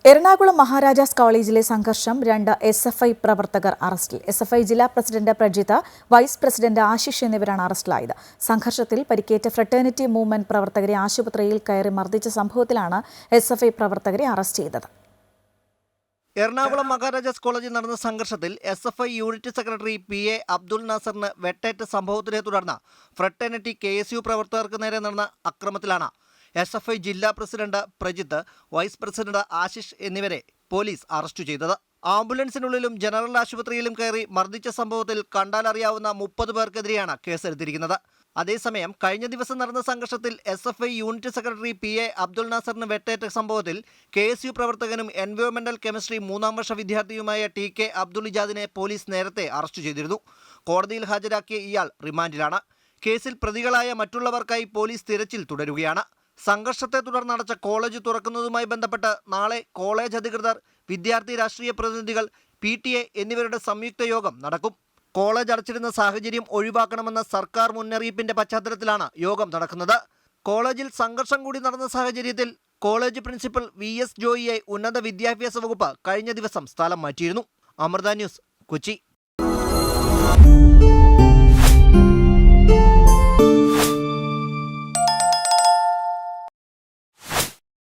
എറണാകുളം മഹാരാജാസ് കോളേജിലെ സംഘർഷം 2 SFI പ്രവർത്തകർ അറസ്റ്റിൽ. SFI ജില്ലാ president Prajith, vice president Ashish എന്നിവരാണ് അറസ്റ്റിലായത്. സംഘർഷത്തിൽ പരിക്കേറ്റ ഫ്രട്ടേണിറ്റി മൂവ്മെന്റ് പ്രവർത്തകരെ ആശുപത്രിയിൽ കയറി മർദ്ദിച്ച സംഭവത്തിലാണ് SFI പ്രവർത്തകരെ അറസ്റ്റ് ചെയ്തത്. എറണാകുളം മഹാരാജാസ് കോളേജിൽ നടന്ന സംഘർഷത്തിൽ SFI unit secretary PA Abdul നാസറിന് വെട്ടേറ്റ സംഭവത്തിനെ തുടർന്ന് ഫ്രട്ടേണിറ്റി KSU പ്രവർത്തകർക്ക് നേരെ നടന്ന അക്രമത്തിലാണ് SFI ജില്ലാ president Prajith, vice president Ashish എന്നിവരെ പോലീസ് അറസ്റ്റ് ചെയ്തത്. ആംബുലൻസിനുള്ളിലും ജനറൽ ആശുപത്രിയിലും കയറി മർദ്ദിച്ച സംഭവത്തിൽ കണ്ടാലറിയാവുന്ന 30 പേർക്കെതിരെയാണ് കേസെടുത്തിരിക്കുന്നത്. അതേസമയം കഴിഞ്ഞ ദിവസം നടന്ന സംഘർഷത്തിൽ SFI unit secretary PA Abdul നാസറിന് വെട്ടേറ്റ സംഭവത്തിൽ KSU പ്രവർത്തകനും എൻവയോൺമെന്റൽ കെമിസ്ട്രി 3ാം വർഷ വിദ്യാർത്ഥിയുമായ TK അബ്ദുൽ ഇജാദിനെ പോലീസ് നേരത്തെ അറസ്റ്റ് ചെയ്തിരുന്നു. കോടതിയിൽ ഹാജരാക്കിയ ഇയാൾ റിമാൻഡിലാണ്. കേസിൽ പ്രതികളായ മറ്റുള്ളവർക്കായി പോലീസ് തിരച്ചിൽ തുടരുകയാണ്. സംഘർഷത്തെ തുടർന്ന് അടച്ച കോളേജ് തുറക്കുന്നതുമായി ബന്ധപ്പെട്ട് നാളെ കോളേജ് അധികൃതർ, വിദ്യാർത്ഥി രാഷ്ട്രീയ പ്രതിനിധികൾ, PTA എന്നിവരുടെ സംയുക്ത യോഗം നടക്കും. കോളേജ് അടച്ചിരുന്ന സാഹചര്യം ഒഴിവാക്കണമെന്ന സർക്കാർ മുന്നറിയിപ്പിന്റെ പശ്ചാത്തലത്തിലാണ് യോഗം നടക്കുന്നത്. കോളേജിൽ സംഘർഷം കൂടി നടന്ന സാഹചര്യത്തിൽ കോളേജ് പ്രിൻസിപ്പൽ VS ജോയിയെ ഉന്നത വിദ്യാഭ്യാസ വകുപ്പ് കഴിഞ്ഞ ദിവസം സ്ഥലം മാറ്റിയിരുന്നു. അമൃത ന്യൂസ്, കൊച്ചി.